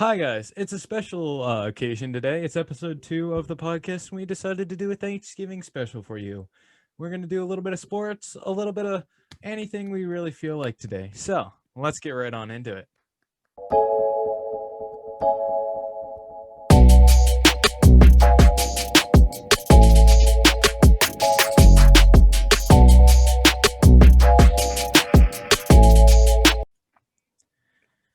Hi guys, it's a special occasion today. It's episode 2 of the podcast, and we decided to do a Thanksgiving special for you. We're going to do a little bit of sports, a little bit of anything we really feel like today. So, let's get right on into it.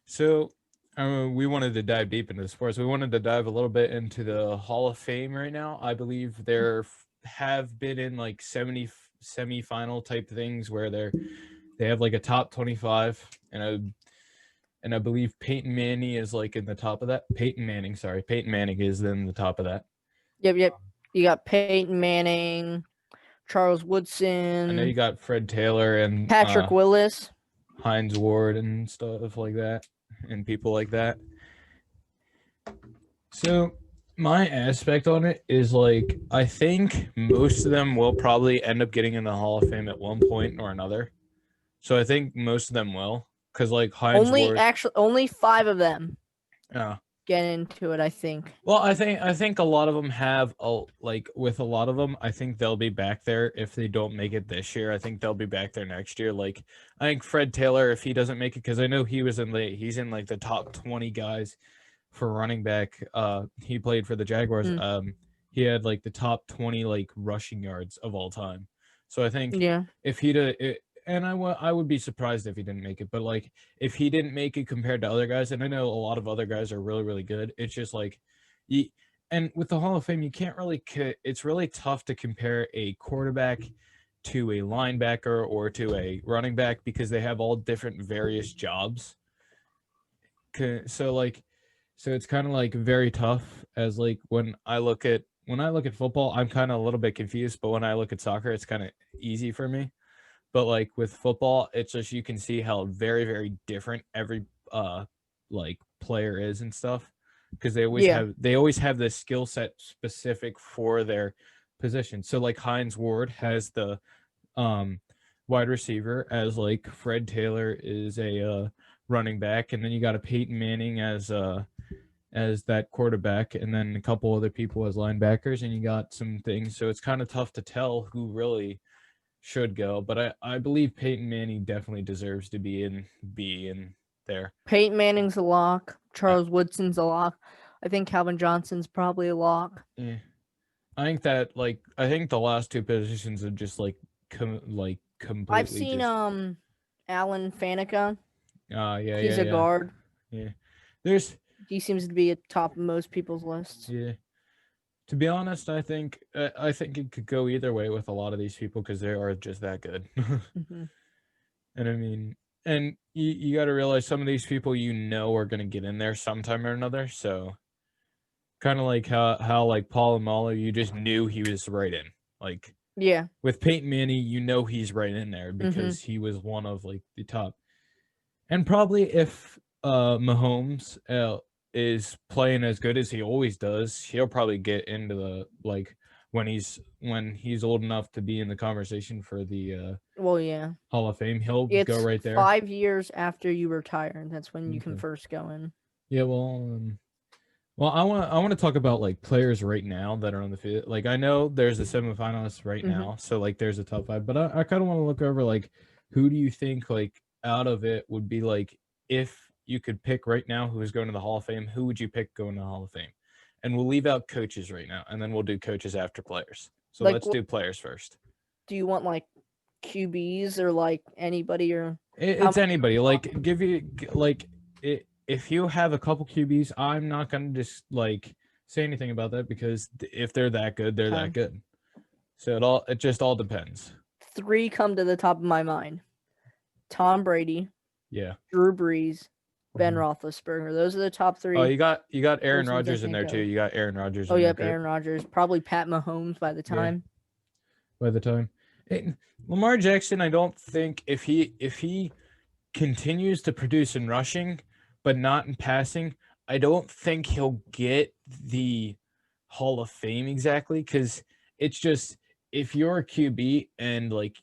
So, we wanted to dive deep into the sports. We wanted to dive a little bit into the Hall of Fame right now. I believe there have been in like semi-final type things where they have like a top 25 and I believe Peyton Manning is like in the top of that. Peyton Manning is in the top of that. Yep. You got Peyton Manning, Charles I know Woodson, you got Fred Taylor and Patrick Willis. Hines Ward and stuff like that, and people like that. So my aspect on it is like I think most of them will probably end up getting in the Hall of Fame at one point or another. So I think most of them will, because like Hines Ward. Only 5 of them Yeah. get into it, I think. Well, I think a lot of them have with a lot of them, I think they'll be back there if they don't make it this year. I think they'll be back there next year. Like I think Fred Taylor, if he doesn't make it, because I know he's in like the top 20 guys for running back. He played for the Jaguars. He had like the top 20 like rushing yards of all time. So I think if he'd and I would be surprised if he didn't make it, but like if he didn't make it compared to other guys, and I know a lot of other guys are really really good, it's just like and with the Hall of Fame you can't really it's really tough to compare a quarterback to a linebacker or to a running back because they have all different various jobs. So it's kind of like very tough as like when I look at football, I'm kind of a little bit confused, but when I look at soccer, it's kind of easy for me. But like with football, it's just you can see how very very different every like player is and stuff because they always have this skill set specific for their position. So like Hines Ward has the wide receiver, as like Fred Taylor is a running back, and then you got a Peyton Manning as that quarterback, and then a couple other people as linebackers, and you got some things. So it's kind of tough to tell who really should go, but I believe Peyton Manning definitely deserves to be in there. Peyton Manning's a lock. Charles Woodson's a lock. I think Calvin Johnson's probably a lock. Yeah. I think the last two positions are just completely. I've seen Alan Faneca. He's a guard. Yeah. He seems to be at top of most people's lists. Yeah. To be honest, I think it could go either way with a lot of these people because they are just that good. And I mean, and you got to realize some of these people are going to get in there sometime or another. So kind of like how like Polamalu, you just knew he was right in. Like with Peyton Manning, he's right in there because he was one of like the top. And probably if Mahomes is playing as good as he always does, he'll probably get into the when he's old enough to be in the conversation for the Hall of Fame. He'll go right there. 5 years after you retire, that's when you can first go in. Yeah, well, I want to talk about like players right now that are on the field. Like I know there's a semifinalist right now, so like there's a top 5, but I kind of want to look over like who do you think like out of it would be like if you could pick right now who is going to the Hall of Fame, who would you pick going to the Hall of Fame? And we'll leave out coaches right now, and then we'll do coaches after players. So let's do players first. Do you want like QBs or like anybody or? It's anybody. Like give you like it. If you have a couple QBs, I'm not gonna just like say anything about that because if they're that good, they're that good. So it just all depends. 3 come to the top of my mind: Tom Brady, Drew Brees, Ben Roethlisberger. Those are the top 3. Oh, you got Aaron Rodgers in there too. You got Aaron Rodgers. Oh, yep, Aaron Rodgers. Probably Pat Mahomes by the time. Lamar Jackson, I don't think if he continues to produce in rushing but not in passing, I don't think he'll get the Hall of Fame exactly because it's just if you're a QB and like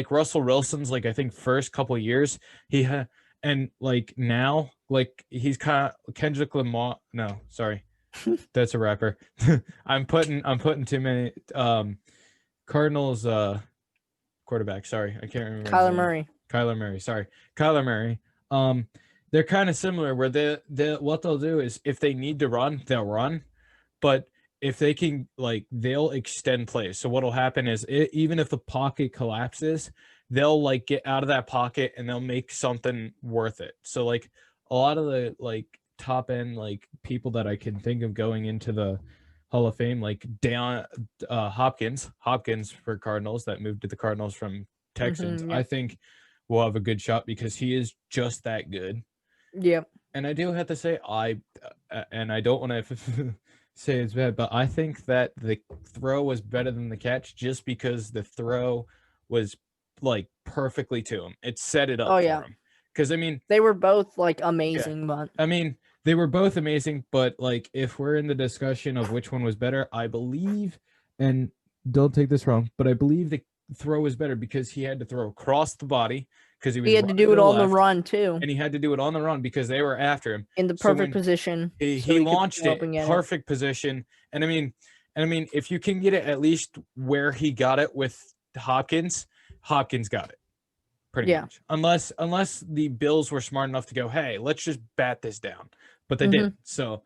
Russell Wilson's like I think first couple years and like now like he's kind of Kendrick Lamar. No, sorry, that's a rapper. I'm putting too many Cardinals quarterback. Sorry, I can't remember. Kyler Murray. Kyler Murray. Sorry, Kyler Murray. They're kind of similar where they what they'll do is if they need to run, they'll run, but if they can, like, they'll extend plays. So what'll happen is even if the pocket collapses, they'll like get out of that pocket and they'll make something worth it. So like a lot of the like top end like people that I can think of going into the Hall of Fame, like Hopkins for Cardinals that moved to the Cardinals from Texans. Yeah. I think will have a good shot because he is just that good. Yeah. And I do have to say, and I don't want to say it's bad, but I think that the throw was better than the catch just because the throw was like perfectly to him. It set it up for him. Because I mean, they were both like amazing, but I mean, they were both amazing, but like if we're in the discussion of which one was better, I believe, and don't take this wrong, but I believe the throw was better because he had to throw across the body because he had to do it on the run too, and he had to do it on the run because they were after him in the perfect position. He launched it perfect position, and I mean, if you can get it at least where he got it with Hopkins got it pretty much. Unless the Bills were smart enough to go, hey, let's just bat this down, but they didn't. So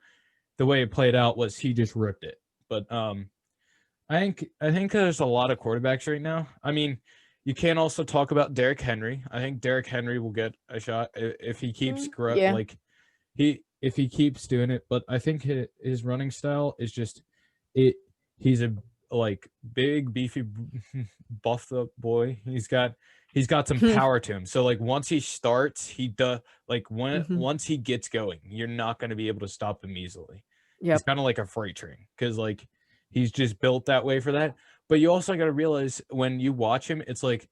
the way it played out was he just ripped it. But I think there's a lot of quarterbacks right now. I mean, you can't also talk about Derrick Henry. I think Derrick Henry will get a shot if he keeps if he keeps doing it. But I think his running style is just it. He's a like big beefy buffed up boy. He's got some power to him. So like once he starts, he does like once he gets going, you're not going to be able to stop him easily. He's kind of like a freight train because like he's just built that way for that. But you also got to realize when you watch him, it's like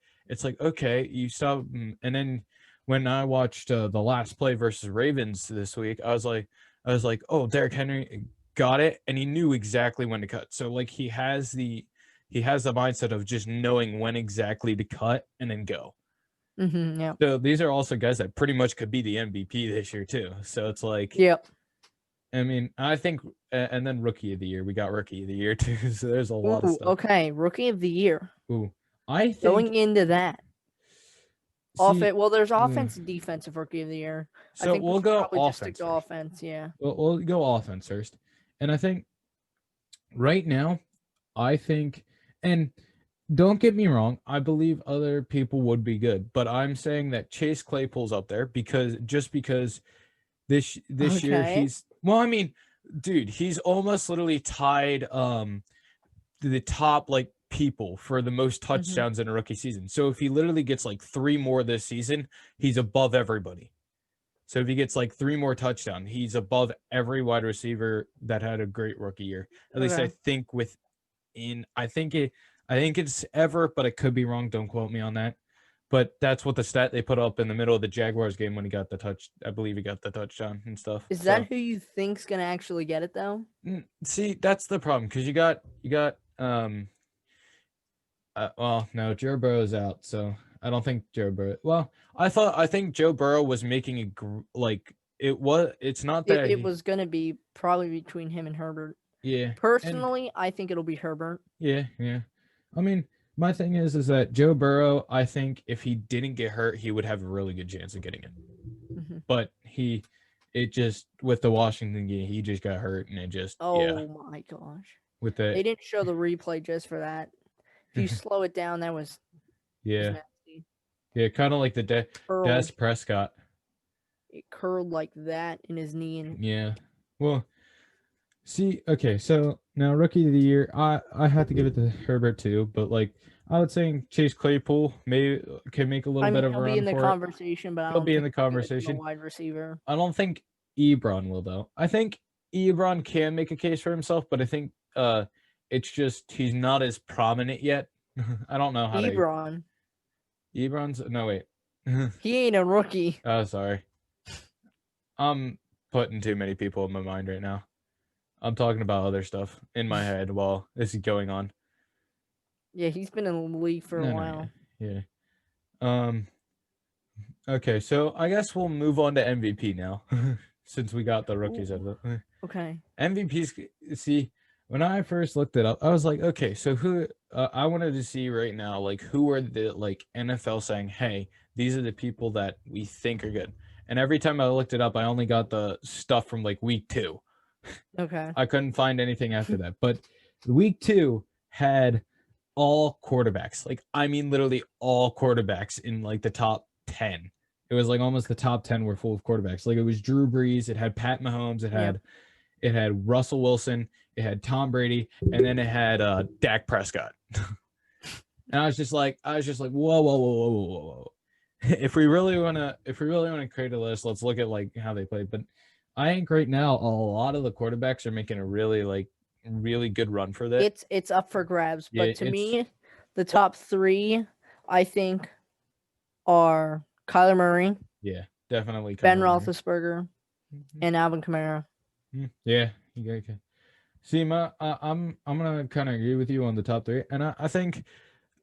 okay, you stop, and then when I watched the last play versus Ravens this week, I was like, oh, Derrick Henry got it, and he knew exactly when to cut. So like he has the mindset of just knowing when exactly to cut and then go. Yeah. So these are also guys that pretty much could be the MVP this year too. So it's like, I mean, I think, and then Rookie of the Year. We got Rookie of the Year too. So there's a lot of stuff. Okay, Rookie of the Year. Ooh, I think going into that. Well, there's offense and defensive Rookie of the Year. So I think we'll go offense. Offense, yeah. We'll go offense first, and I think right now, and don't get me wrong, I believe other people would be good, but I'm saying that Chase Claypool's up there because this year he's I mean, dude, he's almost literally tied the top like people for the most touchdowns in a rookie season. So if he literally gets like 3 more this season, he's above everybody. So if he gets like 3 more touchdowns, he's above every wide receiver that had a great rookie year. At least I think I think it's ever, but I could be wrong. Don't quote me on that. But that's what the stat they put up in the middle of the Jaguars game when he got the touch. I believe he got the touchdown and stuff. Is that who you think's gonna actually get it though? See, that's the problem because you got well, no, Joe Burrow's out, so I don't think Joe Burrow. Well, I think Joe Burrow was making it's not that it was gonna be probably between him and Herbert. Yeah. Personally, I think it'll be Herbert. Yeah. I mean, my thing is that Joe Burrow, I think if he didn't get hurt, he would have a really good chance of getting it. But it just with the Washington game, he just got hurt, and it just my gosh. They didn't show the replay just for that. If you slow it down, that was nasty. Yeah, kind of like the Dak Prescott. It curled like that in his knee, and yeah. Well, see, okay, so now Rookie of the Year, I have to give it to Herbert too, but like I would say Chase Claypool can make a little bit of a run for it. He'll be in the conversation, but he'll be in the conversation. Wide receiver. I don't think Ebron will though. I think Ebron can make a case for himself, but I think it's just he's not as prominent yet. I don't know how Ebron's no wait. He ain't a rookie. Oh, sorry. I'm putting too many people in my mind right now. I'm talking about other stuff in my head while this is going on. Yeah, he's been in the league for a while. Yeah. Okay, so I guess we'll move on to MVP now, since we got the rookies out of the Okay. MVPs. See, when I first looked it up, I was like, okay, so who? I wanted to see right now, like, who are the like NFL saying, hey, these are the people that we think are good. And every time I looked it up, I only got the stuff from like week 2. Okay. I couldn't find anything after that. But week 2 had all quarterbacks. Like, I mean, literally all quarterbacks in like the top 10. It was like almost the top 10 were full of quarterbacks. Like, it was Drew Brees, it had Pat Mahomes, it had Russell Wilson, it had Tom Brady, and then it had Dak Prescott. And I was just like, whoa, whoa, whoa, whoa, whoa, whoa. If we really wanna create a list, let's look at like how they played. But I think right now a lot of the quarterbacks are making a really good run for that. It's up for grabs. Yeah, But to me, the top 3, I think, are Kyler Murray, yeah, definitely Ben Kyler Murray. Roethlisberger, and Alvin Kamara. Yeah, okay. See, I'm gonna kind of agree with you on the top 3, and I think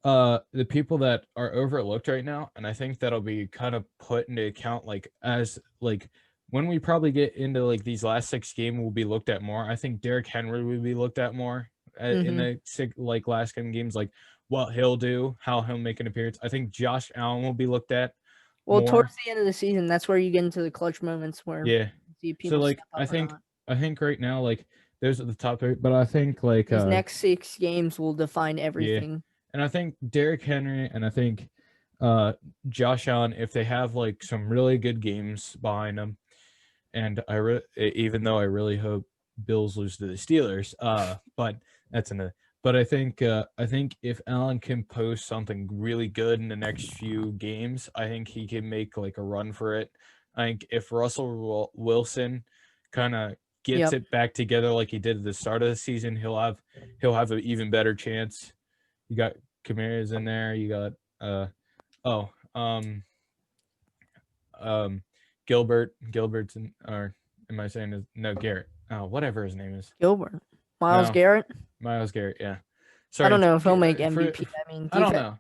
the people that are overlooked right now, and I think that'll be kind of put into account like as like when we probably get into like these last 6 games will be looked at more. I think Derrick Henry will be looked at more in the like last games, like what he'll do, how he'll make an appearance. I think Josh Allen will be looked at. Well, more. towards the end of the season, that's where you get into the clutch moments where see people. So like I think right now like those are the top 3, but I think like these next 6 games will define everything. Yeah. And I think Derrick Henry and I think Josh Allen, if they have like some really good games behind them, and even though I really hope Bills lose to the Steelers, but that's but I think if Allen can post something really good in the next few games, I think he can make like a run for it. I think if Russell Wilson kind of gets it back together like he did at the start of the season, he'll have an even better chance. You got Kamara's in there. You got Gilbert's in, or am I saying his, no, Garrett? Oh, whatever his name is. Gilbert. Myles Garrett. Myles Garrett. Yeah. Sorry, I don't know if he'll make MVP. I mean, I don't know.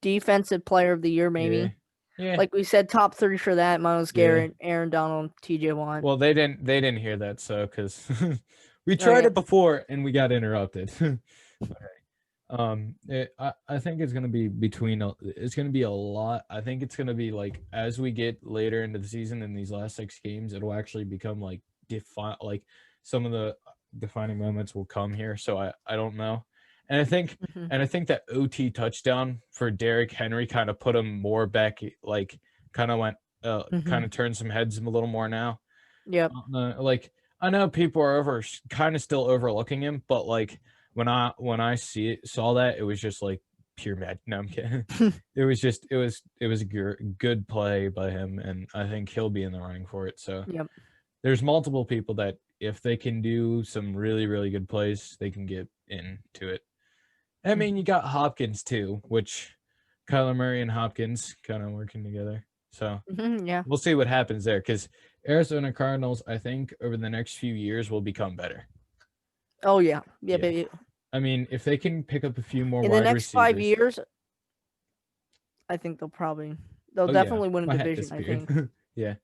Defensive Player of the Year, maybe. Yeah. Like we said, top 3 for that: Myles Garrett, Aaron Donald, T.J. Watt. Well, they didn't hear that, so because we tried it before and we got interrupted. I think it's gonna be it's gonna be a lot. I think it's gonna be like as we get later into the season in these last 6 games, it'll actually become like some of the defining moments will come here. So I don't know. And I think that OT touchdown for Derrick Henry kind of put him more back, like kind of went kind of turned some heads a little more now. Yep. Like I know people are kind of still overlooking him, but like when I saw that, it was just like pure mad. No, I'm kidding. it was a good play by him, and I think he'll be in the running for it. So there's multiple people that if they can do some really, really good plays, they can get into it. I mean, you got Hopkins too, which Kyler Murray and Hopkins kind of working together. So we'll see what happens there, because Arizona Cardinals, I think, over the next few years will become better. Oh yeah, baby. I mean, if they can pick up a few more in the next 5 years, I think they'll definitely win a division. I think. Yeah,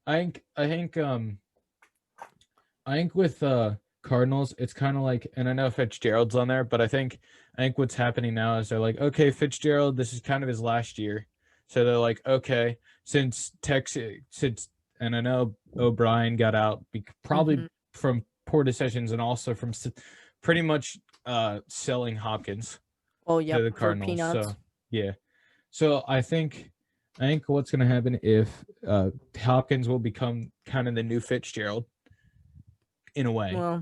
I think with Cardinals, it's kind of like, and I know Fitzgerald's on there, but I think what's happening now is they're like, okay, Fitzgerald, this is kind of his last year, so they're like, okay, since and I know O'Brien got out probably from poor decisions and also from pretty much selling Hopkins to the Cardinals. So I think what's going to happen if Hopkins will become kind of the new Fitzgerald in a way.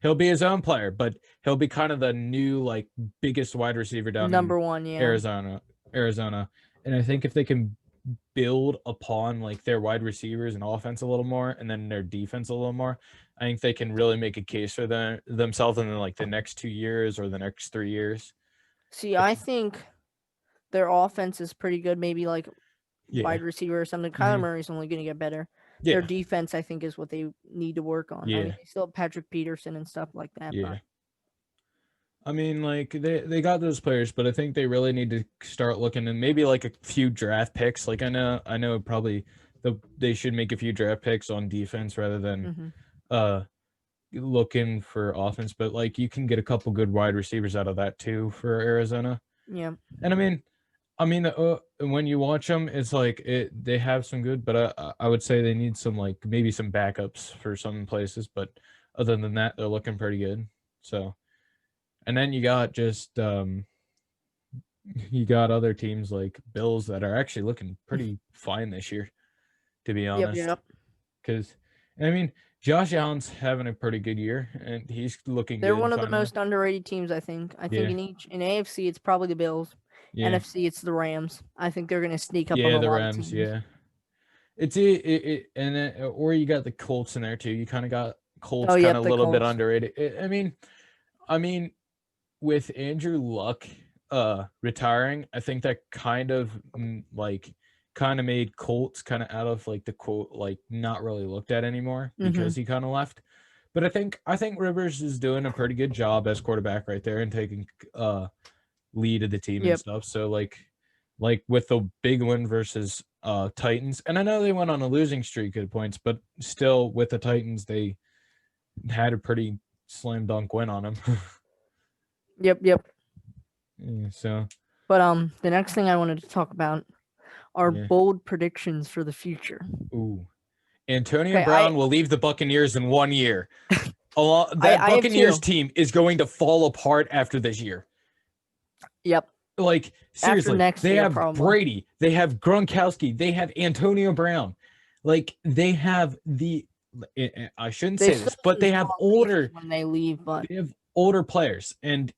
He'll be his own player, but he'll be kind of the new like biggest wide receiver down number one, Arizona. And I think if they can build upon like their wide receivers and offense a little more, and then their defense a little more, I think they can really make a case for themselves in like the next 2 years or the next 3 years. See, I think their offense is pretty good. Maybe like wide receiver or something. Kyler Murray's only going to get better. Their defense, I think, is what they need to work on. I mean, they still have Patrick Peterson and stuff like that. I mean, like they got those players, but I think they really need to start looking and maybe like a few draft picks. Like I know probably they should make a few draft picks on defense rather than Mm-hmm. looking for offense. But like you can get a couple good wide receivers out of that too for Arizona. Yeah. And I mean, when you watch them, it's like they have some good, but I would say they need some like maybe some backups for some places. But other than that, they're looking pretty good. So, and then you got just you got other teams like Bills that are actually looking pretty fine this year, to be honest. Yep. Because I mean, Josh Allen's having a pretty good year, and he's looking. They're good one of the finally. most underrated teams, I think. I think Yeah. in AFC it's probably the Bills. Yeah. NFC it's the Rams. I think they're gonna sneak up on Yeah, a the lot of Rams. teams. Yeah. It's it and then, or you got the Colts in there too. You kind of got Colts Oh, kind yep, of a the little bit Colts. underrated. I mean, with Andrew Luck retiring, I think that kind of made Colts kind of out of like the quote like not really looked at anymore because he kind of left. But I think Rivers is doing a pretty good job as quarterback right there and taking lead of the team and stuff. So like with the big win versus Titans, and I know they went on a losing streak at points, but still with the Titans they had a pretty slam dunk win on them. Yep. Yeah, so But the next thing I wanted to talk about are bold predictions for the future. Ooh. Antonio Brown will leave the Buccaneers in 1 year. That Buccaneers team is going to fall apart after this year. Yep. Like seriously, they have Brady, they have Gronkowski, they have Antonio Brown. Like they have I shouldn't say this, but they have older when they leave, but they have older players. And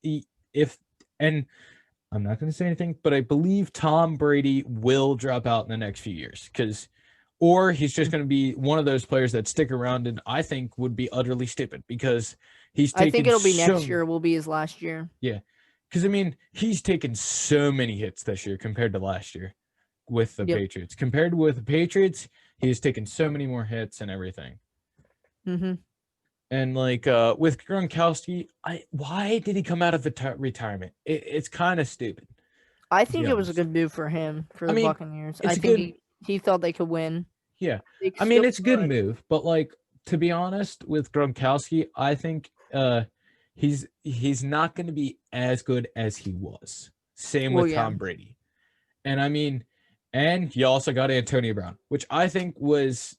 I'm not going to say anything, but I believe Tom Brady will drop out in the next few years or he's just going to be one of those players that stick around and I think would be utterly stupid because I think it'll be next year will be his last year. Yeah. Because, I mean, he's taken so many hits this year compared to last year with the Patriots. Compared with the Patriots, he's taken so many more hits and everything. Mm-hmm. And, like, with Gronkowski, why did he come out of retirement? It's kind of stupid. I think it was a good move for him, for the Buccaneers. I think he thought they could win. Yeah. I mean, it's a good move. But, like, to be honest, with Gronkowski, I think he's not going to be as good as he was. Same with Tom Brady. And I mean, and you also got Antonio Brown, which I think was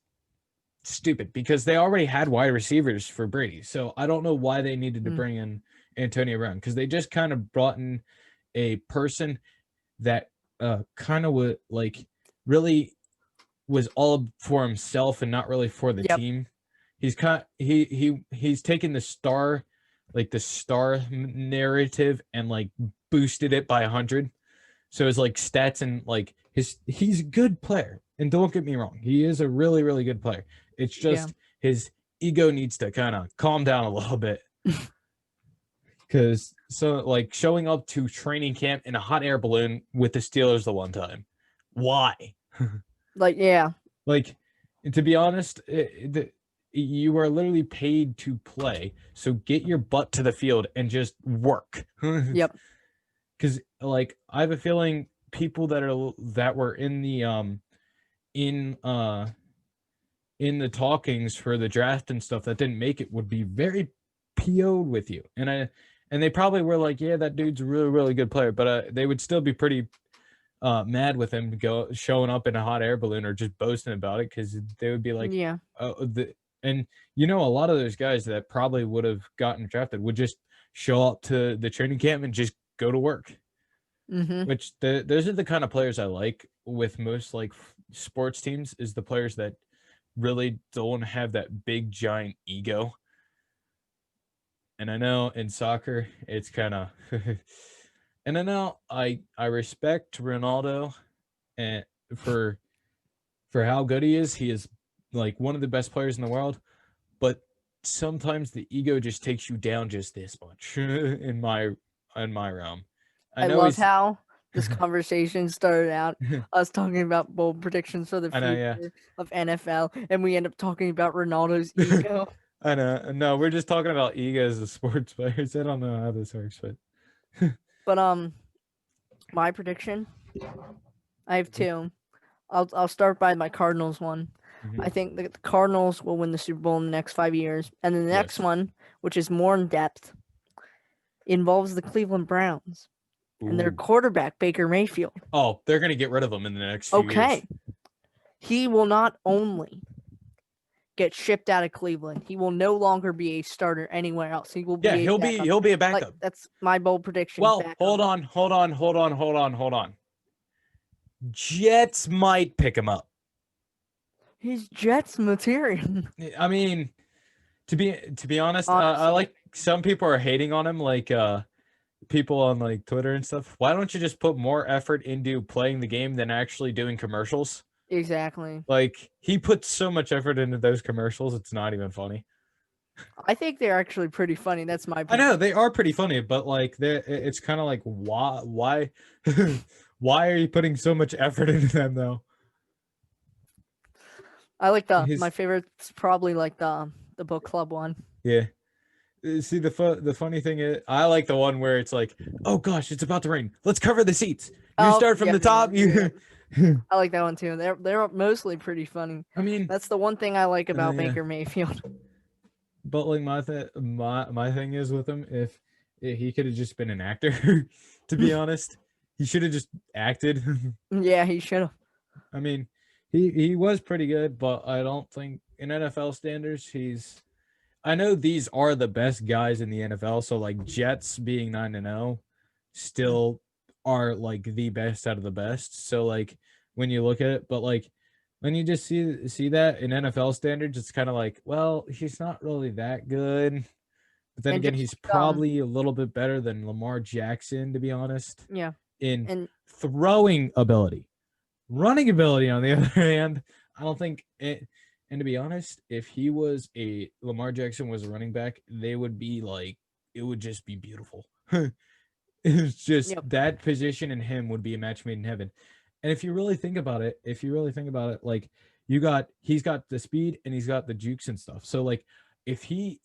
stupid because they already had wide receivers for Brady. So I don't know why they needed to bring in Antonio Brown because they just kind of brought in a person that kind of would like really was all for himself and not really for the team. He's he's taken the star narrative and like boosted it by 100. So his like stats and like he's a good player. And don't get me wrong, he is a really, really good player. It's just his ego needs to kind of calm down a little bit. Because like showing up to training camp in a hot air balloon with the Steelers the one time, why? Like to be honest, you are literally paid to play, so get your butt to the field and just work. Yep. Because like I have a feeling people that were in the talkings for the draft and stuff that didn't make it would be very PO'd with you, and they probably were like, yeah, that dude's a really, really good player, but they would still be pretty mad with him showing up in a hot air balloon or just boasting about it because they would be like, and a lot of those guys that probably would have gotten drafted would just show up to the training camp and just go to work. Which those are the kind of players I like with most like sports teams is the players that really don't have that big giant ego. And I know in soccer it's kind of and I know I respect Ronaldo and for how good he is. He is like one of the best players in the world, but sometimes the ego just takes you down just this much in my realm. I love how this conversation started out us talking about bold predictions for the future of NFL, and we end up talking about Ronaldo's ego. I know. No, we're just talking about egos as sports players. I don't know how this works, but But my prediction, I have two. I'll start by my Cardinals one. Mhm. I think the Cardinals will win the Super Bowl in the next 5 years, and then the next Yes. one, which is more in depth, involves the Cleveland Browns and their Ooh. quarterback Baker Mayfield. Oh, they're gonna get rid of him in the next few years. Okay, he will not only get shipped out of Cleveland, he will no longer be a starter anywhere else. He will be Yeah, a he'll backup. be a Like, backup. that's my bold prediction. Well, backup. hold on. Jets might pick him up. He's Jets material. I mean, to be honest, I like some people are hating on him, like people on like Twitter and stuff. Why don't you just put more effort into playing the game than actually doing commercials? Exactly. Like he puts so much effort into those commercials, it's not even funny. I think they're actually pretty funny. That's my I know they are pretty funny, but like it's kind of like why why are you putting so much effort into them though? I like my favorite's probably like the book club one. Yeah. See the funny thing is I like the one where it's like, oh gosh, it's about to rain. Let's cover the seats. You start from the top. Yeah. I like that one too. They're mostly pretty funny. I mean, that's the one thing I like about Baker Mayfield. But like my thing is with him, if he could have just been an actor, to be honest, he should have just acted. Yeah, he should have. I mean, he was pretty good, but I don't think in NFL standards he's. I know these are the best guys in the NFL, so like Jets being 9-0 still are like the best out of the best. So like when you look at it, but like when you just see that in NFL standards, it's kind of like, well, he's not really that good. But then again, he's probably a little bit better than Lamar Jackson, to be honest. Yeah. In throwing ability. Running ability, on the other hand, I don't think it. And to be honest, if he was Lamar Jackson was a running back, they would be like, it would just be beautiful. It's just that position and him would be a match made in heaven. And if you really think about it, like he's got the speed and he's got the jukes and stuff. So like if he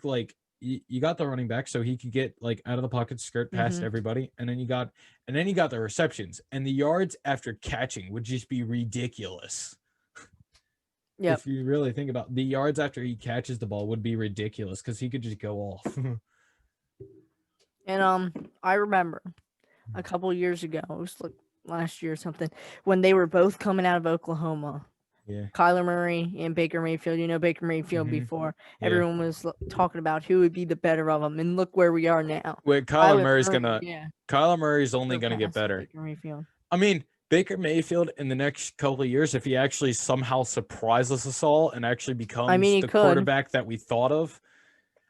like you got the running back so he could get like out of the pocket, skirt past everybody, and then you got the receptions and the yards after catching would just be ridiculous. Yeah. If you really think about the yards after he catches the ball would be ridiculous because he could just go off. And I remember a couple years ago, it was like last year or something, when they were both coming out of Oklahoma. Yeah. Kyler Murray and Baker Mayfield. You know Baker Mayfield before. Everyone was talking about who would be the better of them, and look where we are now. Wait, Kyler Murray's only gonna get better. Baker Mayfield. I mean, Baker Mayfield in the next couple of years, if he actually somehow surprises us all and actually becomes the quarterback that we thought of,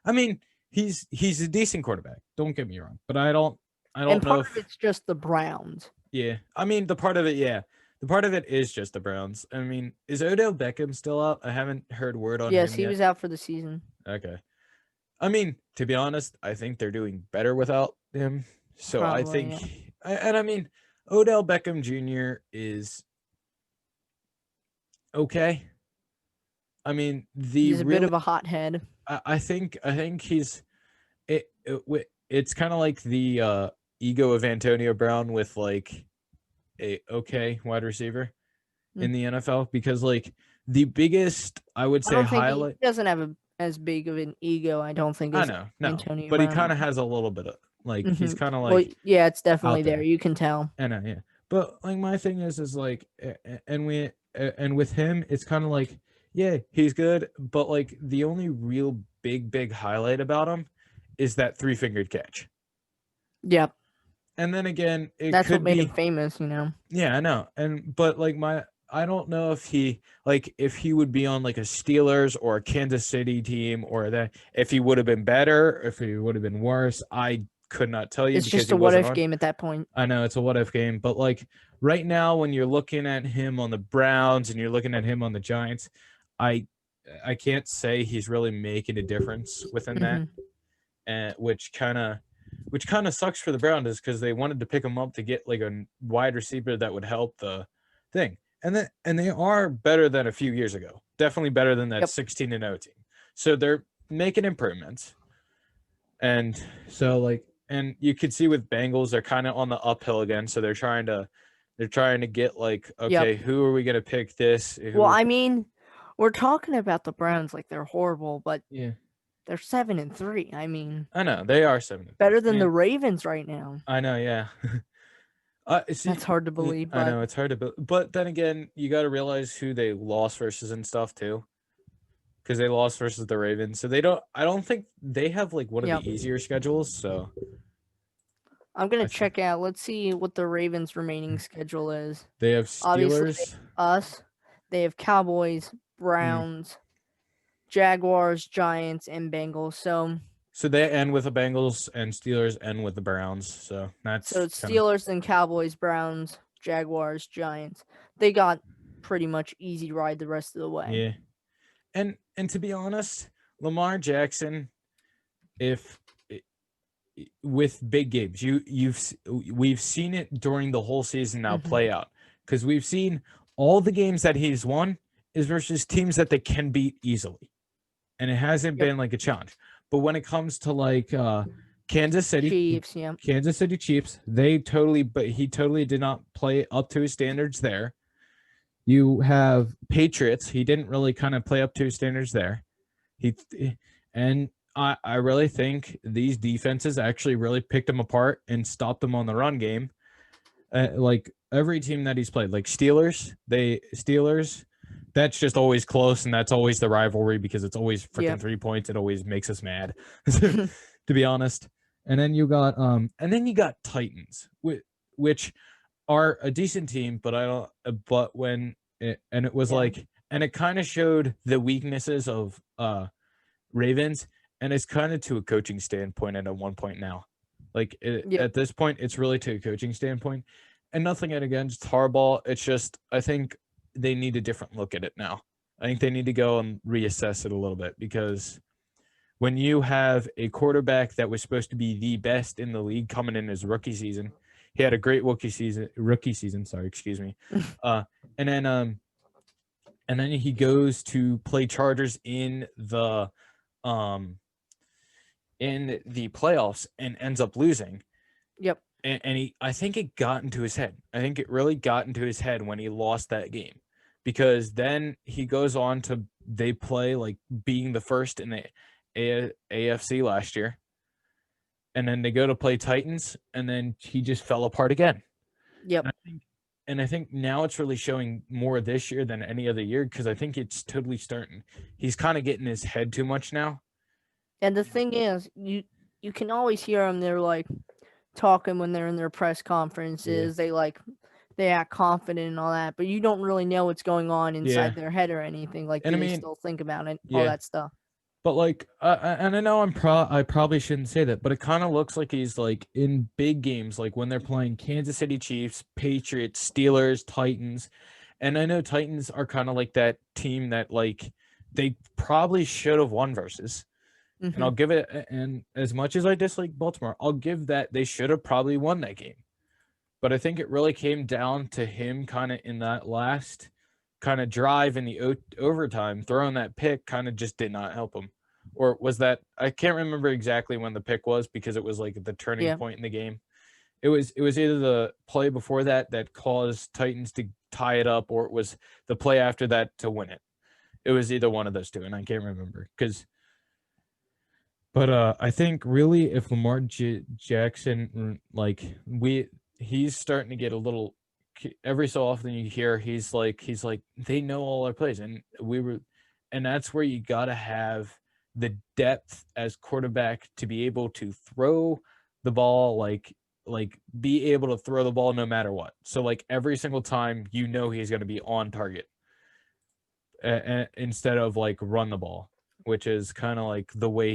I mean, he's a decent quarterback. Don't get me wrong, but I don't know if it's just the Browns. Yeah, I mean the part of it is just the Browns. I mean, is Odell Beckham still out? I haven't heard word on him. Yes, he was out for the season. Okay. I mean, to be honest, I think they're doing better without him. So I think, and I mean, Odell Beckham Jr. is okay. I mean, he's a bit of a hothead. I think he's it's kind of like the ego of Antonio Brown with like a okay wide receiver in the NFL, because like the biggest I would say highlight, he doesn't have as big of an ego, I don't think. I know, no, Antonio but Brown. He kind of has a little bit of like he's kind of like, well, yeah, it's definitely there. You can tell. I know, yeah. But like my thing is like, and with him, it's kind of like, yeah, he's good, but like the only real big highlight about him is that 3-fingered catch. Yep. And then again, that's what made him famous, you know. Yeah, I know. But like I don't know if he would be on like a Steelers or a Kansas City team, or that if he would have been better, if he would have been worse. I could not tell you. It's just a what if game at that point. I know it's a what if game, but like right now, when you're looking at him on the Browns and you're looking at him on the Giants, I can't say he's really making a difference within that, and which kind of sucks for the Browns, is because they wanted to pick him up to get like a wide receiver that would help the thing, and they are better than a few years ago. Definitely better than that 16-0 team. So they're making improvements. And so like, and you could see with Bengals, they're kind of on the uphill again. So they're trying to get like, okay, Yep. who are we gonna pick this? Well, I mean, we're talking about the Browns like they're horrible, but Yeah, they're 7-3. I mean, I know they are 7-3. better than the Ravens right now. I know, yeah. See, That's hard to believe, I but know it's hard to, but then again, you got to realize who they lost versus and stuff too, because they lost versus the Ravens. So they don't. I don't think they have like one of Yep. the easier schedules. So I'm gonna check out. Let's see what the Ravens' remaining schedule is. they have Obviously, Steelers, us. They have Cowboys, Browns, Jaguars, Giants, and Bengals. So they end with the Bengals, and Steelers end with the Browns. So that's it's Steelers, then Cowboys, Browns, Jaguars, Giants. They got pretty much easy ride the rest of the way. Yeah, and to be honest, Lamar Jackson, if with big games, we've seen it during the whole season now play out, because we've seen all the games that he's won is versus teams that they can beat easily, and it hasn't been like a challenge. But when it comes to like Kansas City Chiefs, Kansas City Chiefs, he totally did not play up to his standards there. You have Patriots, he didn't really kind of play up to his standards there. I really think these defenses actually really picked him apart and stopped him on the run game. Like every team that he's played, like Steelers, that's just always close, and that's always the rivalry because it's always freaking 3 points. It always makes us mad, to be honest. And then you got Titans, which are a decent team, but it was like, and it kind of showed the weaknesses of Ravens, and it's kind of to a coaching standpoint at one point now. Like at this point, it's really to a coaching standpoint, and nothing against Harbaugh. It's just I think they need a different look at it now. I think they need to go and reassess it a little bit, because when you have a quarterback that was supposed to be the best in the league coming in his rookie season, he had a great rookie season. Sorry, excuse me. And then he goes to play Chargers in the playoffs and ends up losing. Yep. And I think it got into his head. I think it really got into his head when he lost that game, because then he goes on to, they play like being the first in the AFC last year, and then they go to play Titans, and then he just fell apart again. Yep. And I think now it's really showing more this year than any other year, because I think it's totally starting. He's kind of getting his head too much now. And the thing is, you can always hear them. They're like talking when they're in their press conferences. They act confident and all that, but you don't really know what's going on inside their head or anything. Like, they still think about it, all that stuff. But like, and I know I probably shouldn't say that, but it kind of looks like he's like in big games, like when they're playing Kansas City Chiefs, Patriots, Steelers, Titans. And I know Titans are kind of like that team that like they probably should have won versus. And I'll give it, and as much as I dislike Baltimore, I'll give that they should have probably won that game. But I think it really came down to him kind of in that last kind of drive in the overtime, throwing that pick kind of just did not help him. Or was that, I can't remember exactly when the pick was, because it was like the turning point in the game. It was either the play before that caused Titans to tie it up, or it was the play after that to win it. It was either one of those two, and I can't remember But I think really, if Lamar Jackson, like he's starting to get a little. Every so often you hear he's like they know all our plays, and that's where you gotta have the depth as quarterback to be able to throw the ball, like be able to throw the ball no matter what. So like every single time he's going to be on target, instead of like run the ball, which is kind of like the way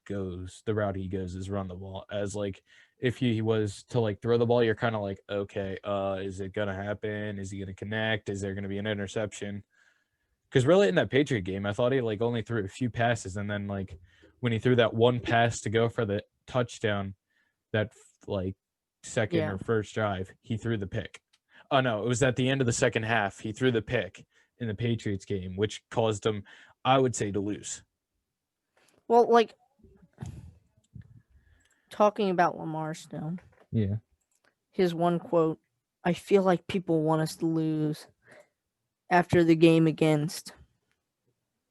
the route he goes is run the ball. As like if he was to like throw the ball, you're kind of like, okay, is it gonna happen? Is he gonna connect? Is there gonna be an interception? Because really in that Patriot game, I thought he like only threw a few passes, and then like when he threw that one pass to go for the touchdown, that like second or first drive, he threw the pick. Oh no, it was at the end of the second half. He threw the pick in the Patriots game, which caused him, I would say, to lose. Well, like talking about Lamar Stone, Yeah. his one quote, I feel like people want us to lose after the game against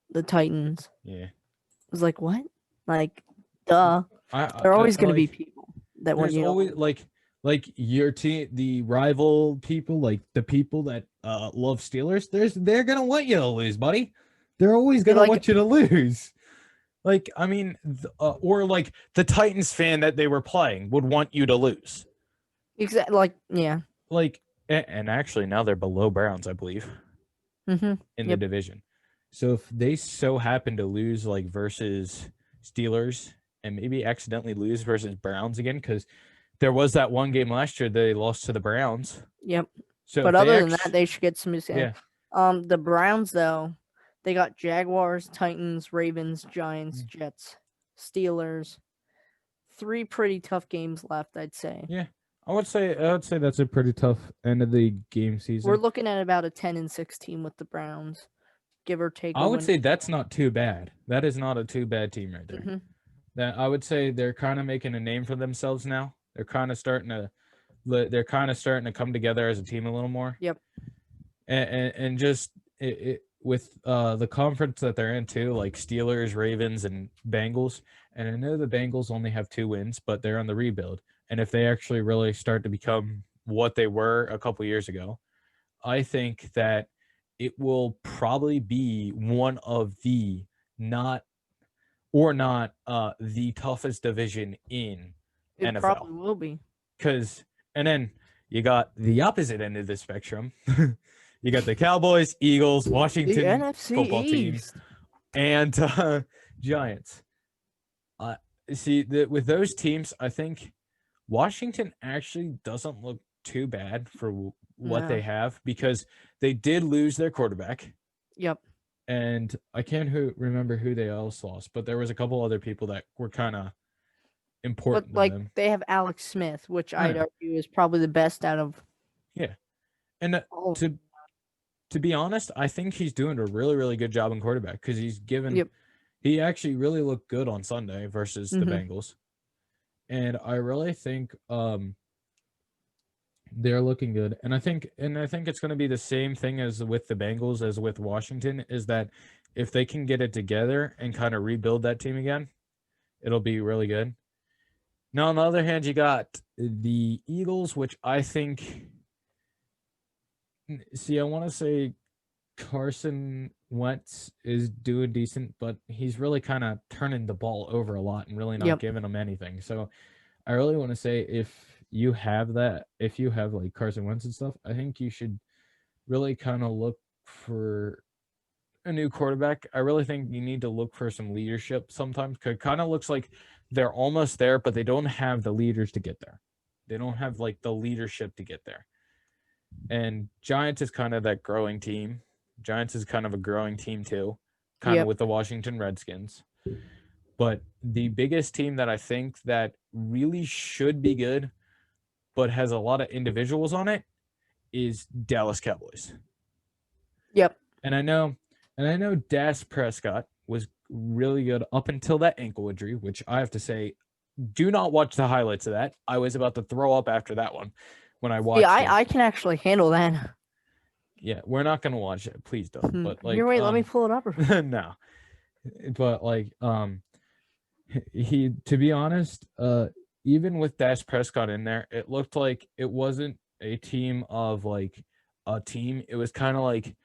the Titans. Yeah. I was like, what? Like, duh. I There are always going to be like people that want there's you to always lose. like your team, the rival people, like the people that love Steelers, they're gonna want you to lose, buddy. They're always They gonna like, want you to lose. Like, I mean, or like the Titans fan that they were playing would want you to lose. exactly, like, yeah. Like, and actually now they're below Browns, I believe, Mm-hmm. in the Yep. division. So if they so happen to lose like versus Steelers and maybe accidentally lose versus Browns again, because there was that one game last year they lost to the Browns. Yep. So But if they other than that, they should get some. yeah, The Browns though, they got Jaguars, Titans, Ravens, Giants, Jets, Steelers. 3 pretty tough games left, I'd say. yeah, I would say that's a pretty tough end of the game season. We're looking at about a 10-6 team with the Browns, give or take. I would say that's not too bad. That is not a too bad team right there. Mm-hmm. That I would say they're kind of making a name for themselves now. They're kind of starting to come together as a team a little more. Yep. And just with the conference that they're in too, like Steelers, Ravens, and Bengals. And I know the Bengals only have 2 wins, but they're on the rebuild. And if they actually really start to become what they were a couple years ago, I think that it will probably be one of the not the toughest division in It NFL. probably will be. And then you got the opposite end of the spectrum. You got the Cowboys, Eagles, Washington The NFC football East. team, and Giants. See, with those teams, I think Washington actually doesn't look too bad for what No. they have, because they did lose their quarterback. Yep. And I can't remember who they else lost, but there was a couple other people that were kind of important But like to them. they have Alex Smith, which I I'd know. argue is probably the best out of. Yeah, and all of to be honest, I think he's doing a really, really good job in quarterback, because he's given. Yep. He actually really looked good on Sunday versus the Mhm. Bengals, and I really think they're looking good. And I think it's going to be the same thing as with the Bengals as with Washington, is that if they can get it together and kind of rebuild that team again, it'll be really good. Now, on the other hand, you got the Eagles, which I think. See, I want to say Carson Wentz is doing decent, but he's really kind of turning the ball over a lot and really not Yep. giving them anything. So I really want to say, if you have like Carson Wentz and stuff, I think you should really kind of look for a new quarterback. I really think you need to look for some leadership sometimes, because it kind of looks like they're almost there, but they don't have the leaders to get there. They don't have like the leadership to get there. And Giants is kind of that growing team. Giants is kind of a growing team too, kind of Yep. with the Washington Redskins. But the biggest team that I think that really should be good, but has a lot of individuals on it, is Dallas Cowboys. Yep. And I know Dak Prescott was really good up until that ankle injury, which I have to say, do not watch the highlights of that. I was about to throw up after that one when I watched. Yeah, it. I can actually handle that. Yeah, we're not gonna watch it. Please don't. But like, Here, wait, let me pull it up. no, but like, he, to be honest, even with Dak Prescott in there, it looked like it wasn't a team of like a team. It was kind of like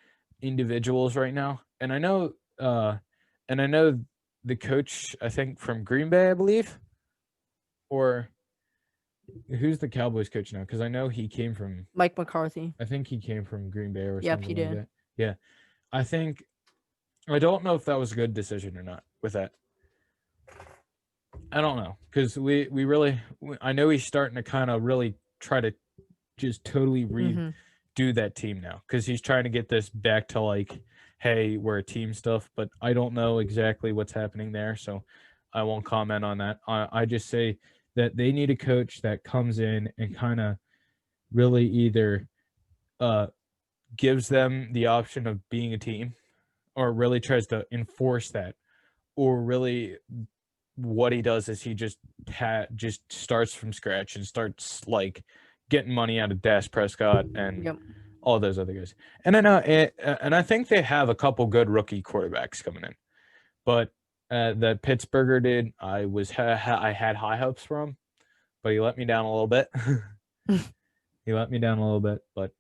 individuals right now. And I know the coach, I think from Green Bay, I believe, or who's the Cowboys coach now? Because I know he came from Mike McCarthy. I think he came from Green Bay or Yep, something he like did. that. Yeah, I don't know if that was a good decision or not with that. I don't know, because I know he's starting to kind of really try to just totally Mhm. redo that team now, because he's trying to get this back to like, hey, we're a team stuff. But I don't know exactly what's happening there, so I won't comment on that. I just say that they need a coach that comes in and kind of really either gives them the option of being a team, or really tries to enforce that or really what he does is he just starts from scratch and starts like getting money out of Dak Prescott and Yep. all those other guys. And I know, and I think they have a couple good rookie quarterbacks coming in, but that Pittsburgher dude, I had high hopes for him, but he let me down a little bit. He let me down a little bit, but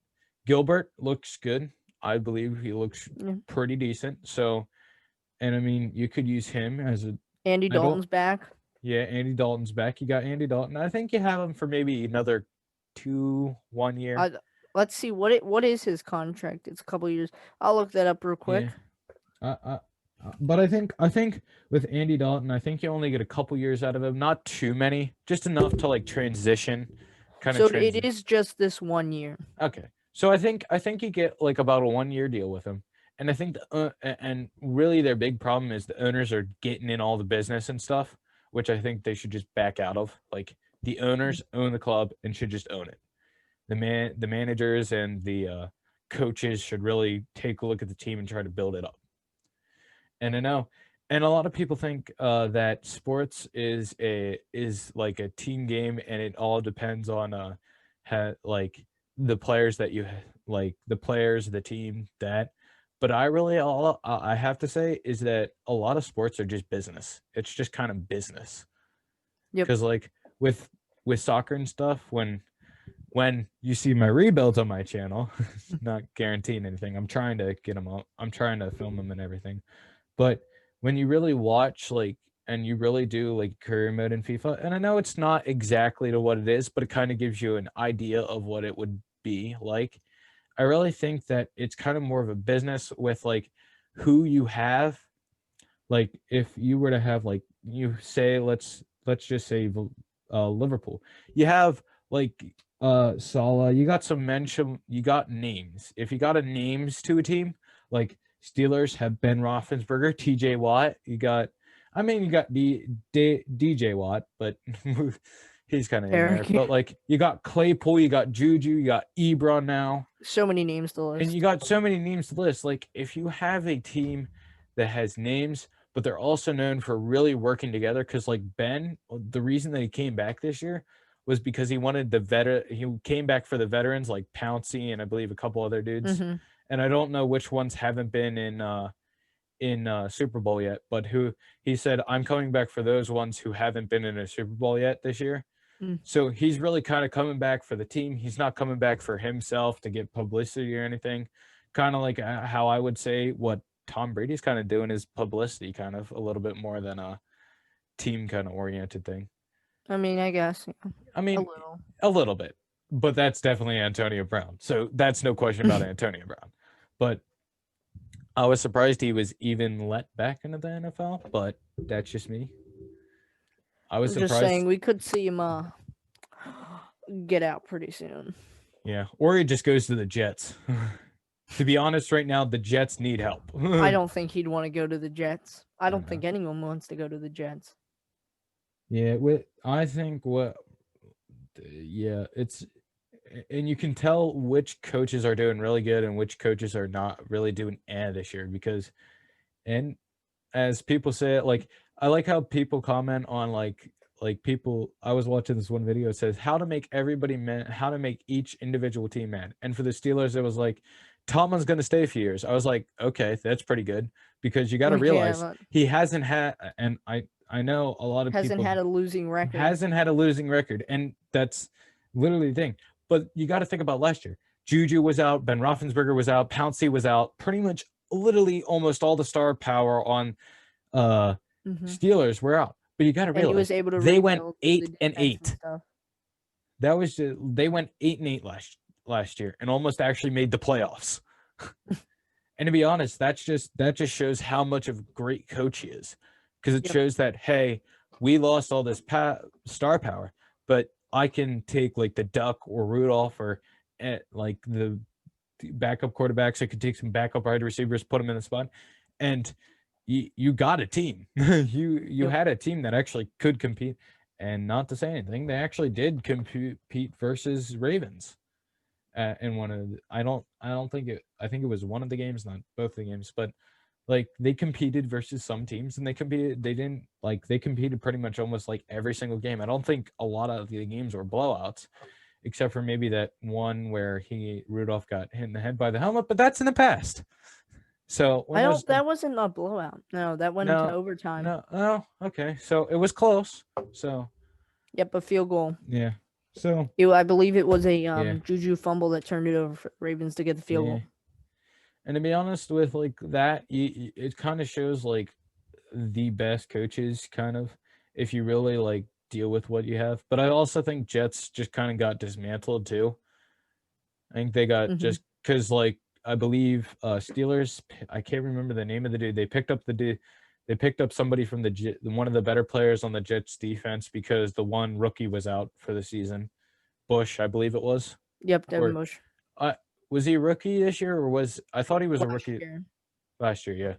Gilbert looks good. I believe he looks Yeah. pretty decent. So, and I mean, you could use him as a. Andy I don't. Dalton's back. Yeah, Andy Dalton's back. You got Andy Dalton. I think you have him for maybe another 1 year. Let's see what is his contract. It's a couple years. I'll look that up real quick. Yeah. But I think with Andy Dalton, I think you only get a couple years out of him, not too many, just enough to like transition. So it is just this 1 year. Okay, so I think you get like about a 1 year deal with him, and I think and really their big problem is the owners are getting in all the business and stuff, which I think they should just back out of. Like the owners own the club and should just own it. The managers and the coaches should really take a look at the team and try to build it up. And I know, and a lot of people think that sports is like a team game, and it all depends on like the players that you like, the players, the team that. But all I have to say is that a lot of sports are just business. It's just kind of business. Yep. Because like with soccer and stuff, when you see my rebuilds on my channel, not guaranteeing anything. I'm trying to get them up. I'm trying to film them and everything. But when you really watch, like, and you really do like career mode in FIFA, and I know it's not exactly to what it is, but it kind of gives you an idea of what it would be like. I really think that it's kind of more of a business with like who you have. Like if you were to have like, you say, let's just say Liverpool, you have like Salah, you got some mention, you got names. If you got a names to a team, like Steelers have Ben Roethlisberger, TJ Watt. You got DJ Watt, but he's kind of in there. But like you got Claypool, you got Juju, you got Ebron now. So many names to list. And you got so many names to list. Like if you have a team that has names, but they're also known for really working together, because like Ben, the reason that he came back this year was because he wanted he came back for the veterans like Pouncey and I believe a couple other dudes. Mm-hmm. And I don't know which ones haven't been in Super Bowl yet, but who he said, I'm coming back for those ones who haven't been in a Super Bowl yet this year. So he's really kind of coming back for the team. He's not coming back for himself to get publicity or anything. Kind of like how I would say what Tom Brady's kind of doing is publicity, kind of a little bit more than a team kind of oriented thing. I mean, I guess. Yeah. I mean, a little bit, but that's definitely Antonio Brown. So that's no question about Antonio Brown. But I was surprised he was even let back into the NFL, but that's just me. I was surprised. Just saying we could see him get out pretty soon. Yeah, or he just goes to the Jets. To be honest, right now the Jets need help. I don't think he'd want to go to the Jets. I don't think anyone wants to go to the Jets. Yeah, I think it's, and you can tell which coaches are doing really good and which coaches are not really doing this year, because, and as people say it, like I like how people comment on like people. I was watching this one video. It says how to make everybody mad, how to make each individual team mad. And for the Steelers, it was like Tomlin's going to stay a few years. I was like, okay, that's pretty good, because you got to realize he hasn't had, and I know a lot of people hasn't had a losing record. And that's literally the thing. But you got to think about last year. Juju was out, Ben Roethlisberger was out, Pouncey was out. Pretty much, literally, almost all the star power on Steelers were out. But you got to realize he was able to they went 8-8. That was just, they went 8-8 last year and almost actually made the playoffs. And to be honest, that just shows how much of a great coach he is, because it shows that, hey, we lost all this star power, but I can take like the Duck or Rudolph or like the backup quarterbacks. I could take some backup wide receivers, put them in the spot, and you got a team. you had a team that actually could compete. And not to say anything, they actually did compete versus Ravens in one of the, I think it was one of the games, not both the games, but Like they competed versus some teams, and they competed pretty much almost like every single game. I don't think a lot of the games were blowouts, except for maybe that one where Rudolph got hit in the head by the helmet, but that's in the past. So when I there's don't. That wasn't a blowout. No, that went into no, overtime. no, oh, okay. So it was close. So Yep, a field goal. yeah. So I believe it was a yeah, Juju fumble that turned it over for the Ravens to get the field yeah. goal. And to be honest with like that, it kind of shows like the best coaches kind of if you really like deal with what you have. But I also think Jets just kind of got dismantled too. I think they got Mhm. just because like I believe Steelers. I can't remember the name of the dude. They picked up the dude. They picked up somebody from one of the better players on the Jets defense because the one rookie was out for the season. Bush, I believe it was. Yep, Devin Or Bush was he a rookie this year, or was I thought he was a last rookie year. last year? Yeah,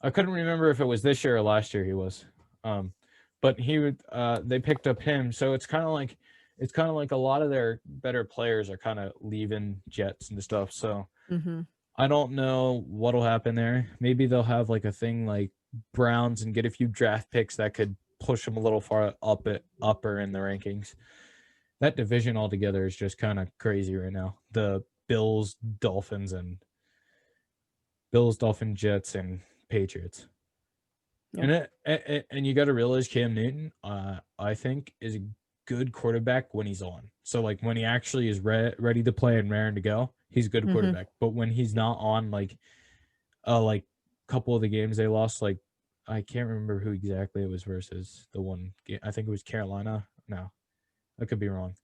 I couldn't remember if it was this year or last year he was. But he would they picked up him, so it's kind of like a lot of their better players are kind of leaving Jets and stuff. So Mm-hmm. I don't know what'll happen there. Maybe they'll have like a thing like Browns and get a few draft picks that could push them a little far upper in the rankings. That division altogether is just kind of crazy right now. The Bills, Dolphins, Jets, and Patriots. Yep. And you got to realize Cam Newton, I think, is a good quarterback when he's on. So like when he actually is ready to play and raring to go, he's a good Mm-hmm. quarterback. But when he's not on, like couple of the games they lost, like I can't remember who exactly it was versus the one game. I think it was Carolina. No, I could be wrong.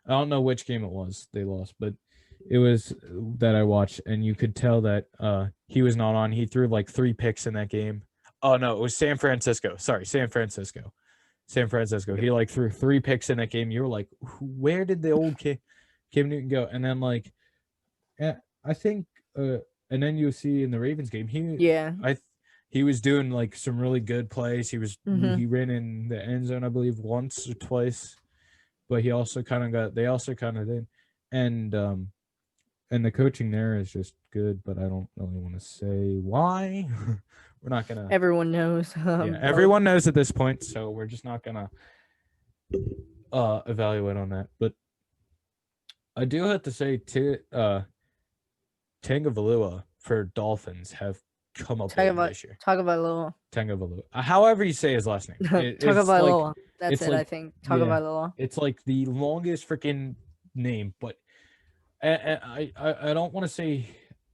I don't know which game it was they lost, but it was that I watched, and you could tell that he was not on. He threw like 3 picks in that game. Oh no, it was San Francisco. Sorry, San Francisco. He like threw 3 picks in that game. You were like, where did the old Cam Newton go? And then like, I think, and then you see in the Ravens game, Yeah. he was doing like some really good plays. Mm-hmm. He ran in the end zone, I believe, once or twice, but he also kind of got they also kind of did, and the coaching there is just good, but I don't really want to say why. We're not gonna. Everyone knows. Yeah, everyone knows at this point, so we're just not gonna evaluate on that. But I do have to say, Tagovailoa for Dolphins have come up big this year. Tagovailoa. Tagovailoa, however you say his last name. Tagovailoa. That's it's it. like- I think Tagovailoa. It's like the longest freaking name, but I don't want to say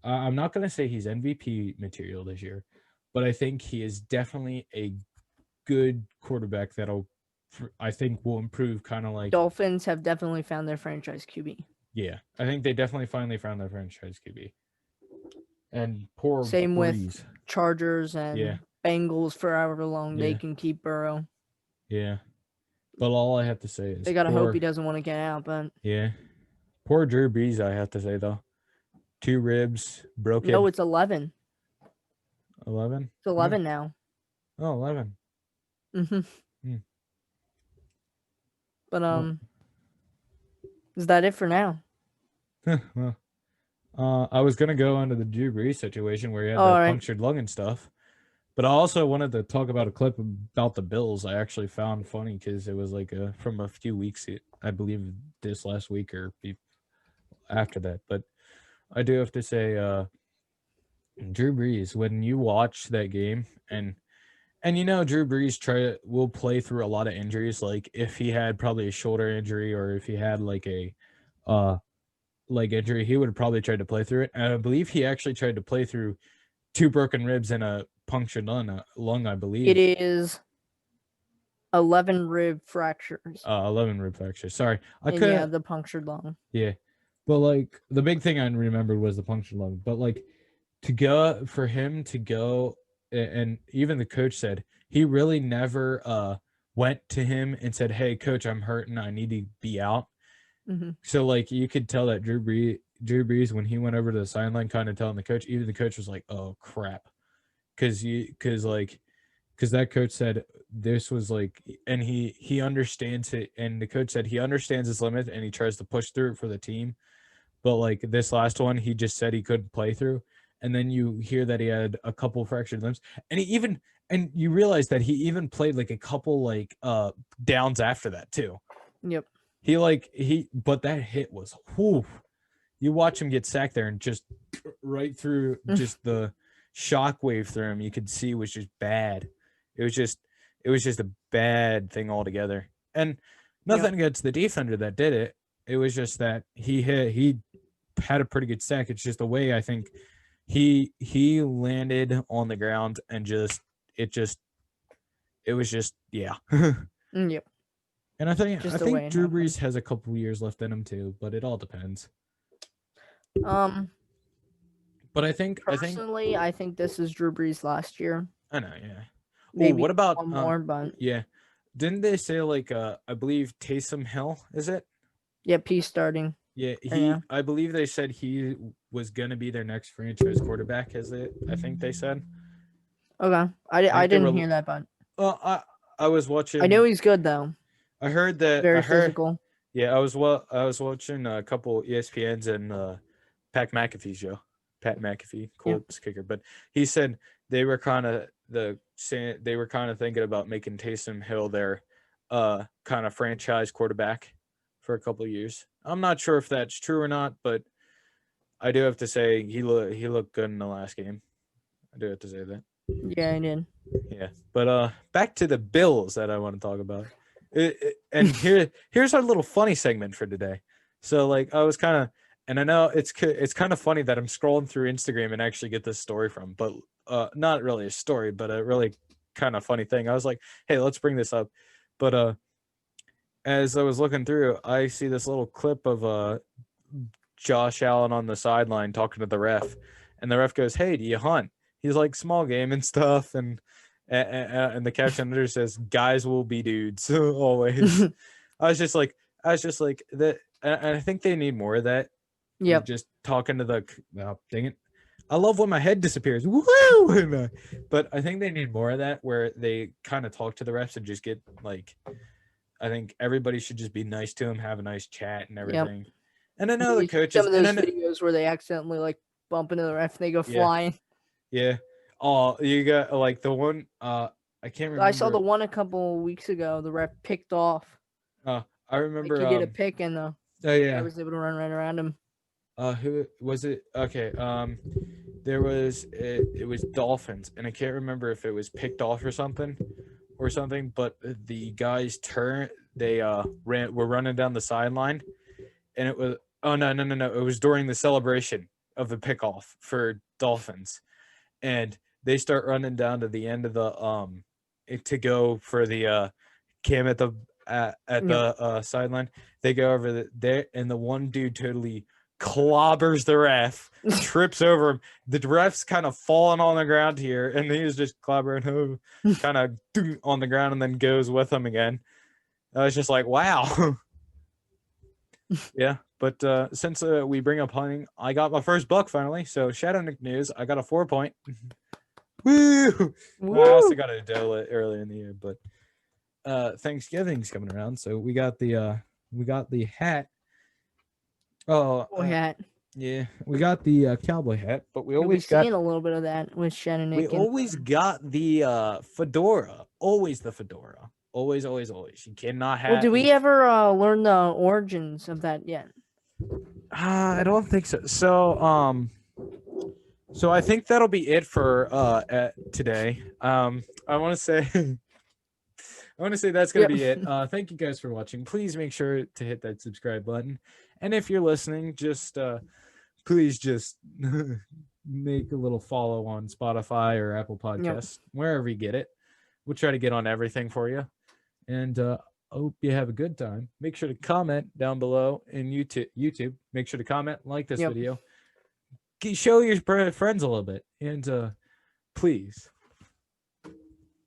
I'm not gonna say he's MVP material this year, but I think he is definitely a good quarterback I think will improve kind of like Dolphins have definitely found their franchise QB. yeah. I think they definitely finally found their franchise QB. And poor Same Breeze. with Chargers and Yeah. Bengals for however long they Yeah. can keep Burrow. Yeah. But all I have to say is They gotta hope he doesn't want to get out, but yeah. Poor Drew Brees, I have to say though. 2 ribs, broken. no, it's 11. 11? It's 11 now. Oh, 11. Mm-hmm. Hmm. But is that it for now? Well, I was gonna go into the Drew Brees situation where he had All right. punctured lung and stuff, but I also wanted to talk about a clip about the Bills. I actually found funny because it was like from a few weeks, I believe this last week or after that. But I do have to say, Drew Brees, when you watch that game and Drew Brees will play through a lot of injuries. Like if he had probably a shoulder injury or if he had like a leg injury, he would have probably tried to play through it. And I believe he actually tried to play through 2 broken ribs and a punctured lung, I believe. It is 11 rib fractures. 11 rib fractures. Sorry. Yeah, the punctured lung. Yeah. But like the big thing I remembered was the punctured lung. But like for him to go, and even the coach said he really never went to him and said, "Hey coach, I'm hurting. I need to be out." Mm-hmm. So like you could tell that Drew Brees when he went over to the sideline kind of telling the coach, even the coach was like, "Oh crap." Cuz that coach said this was like, and he understands it, and the coach said he understands his limit and he tries to push through it for the team. But like this last one, he just said he couldn't play through. and then you hear that he had a couple fractured limbs, and you realize that he even played like a couple like downs after that too. Yep. But that hit was whew. You watch him get sacked there and just right through just the shockwave through him, you could see was just bad. It was just a bad thing altogether. And nothing against the defender that did it. It was just that he had a pretty good sack. It's just the way I think he landed on the ground and it was just yeah. Yep. And I think Drew Brees has a couple years left in him too, but it all depends. But I think this is Drew Brees last year. I know, yeah. Maybe what about one more, but yeah. Didn't they say like I believe Taysom Hill, is it? Yep, he's starting. Yeah, I believe they said he was gonna be their next franchise quarterback, is it? I think they said. Okay. I didn't hear that, but I was watching. I know he's good though. I heard that very physical. Yeah, I was watching a couple ESPNs and Pat McAfee show. Pat McAfee, Colts kicker, but he said they were kind of thinking about making Taysom Hill their kind of franchise quarterback for a couple of years. I'm not sure if that's true or not, but I do have to say he looked good in the last game. I do have to say that. Yeah, I did. Yeah, but back to the Bills that I want to talk about. And here's our little funny segment for today. So like I was kind of, and I know it's kind of funny that I'm scrolling through Instagram and actually get this story from, but not really a story, but a really kind of funny thing. I was like, hey, let's bring this up. But as I was looking through, I see this little clip of Josh Allen on the sideline talking to the ref, and the ref goes, "Hey, do you hunt?" He's like, "Small game and stuff," and the caption under says, "Guys will be dudes always." I was just like that. And I think they need more of that. Yeah. Just talking to dang it. I love when my head disappears. Woo! But I think they need more of that where they kind of talk to the refs and just get like, I think everybody should just be nice to him, have a nice chat and everything. Yep. And I know the coaches. Some of those videos where they accidentally like bump into the ref and they go flying. Yeah. Oh, you got like the one. I can't remember. I saw the one a couple weeks ago. The ref picked off. I remember. Like he did a pick and oh yeah, I was able to run right around him. Who was it? Okay. There was it was Dolphins, and I can't remember if it was picked off or something, but the guys were running down the sideline, and it was no, it was during the celebration of the pickoff for Dolphins, and they start running down to the end of the to go for the cam at the sideline. They go over there, and the one dude totally clobbers the ref, trips over him. The ref's kind of falling on the ground here, and he was just clobbering him, kind of on the ground, and then goes with him again. I was just like, wow. Yeah, but since we bring up hunting, I got my first buck finally. So shout out Nick News, I got a 4-point. Woo! I also got a doe earlier in the year, but Thanksgiving's coming around, so we got the hat. Hat. Yeah, we got the cowboy hat, but we always got a little bit of that with Shannon. We always got the fedora. Always the fedora. Always. You cannot have. Well, do we ever learn the origins of that yet? I don't think so. So I think that'll be it for today. I want to say that's going to be it. Thank you guys for watching. Please make sure to hit that subscribe button. And if you're listening, just please just make a little follow on Spotify or Apple Podcasts, wherever you get it. We'll try to get on everything for you. And I hope you have a good time. Make sure to comment down below in YouTube. Make sure to comment, like this video. Show your friends a little bit. And please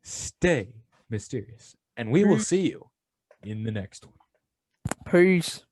stay mysterious. And we will see you in the next one. Peace.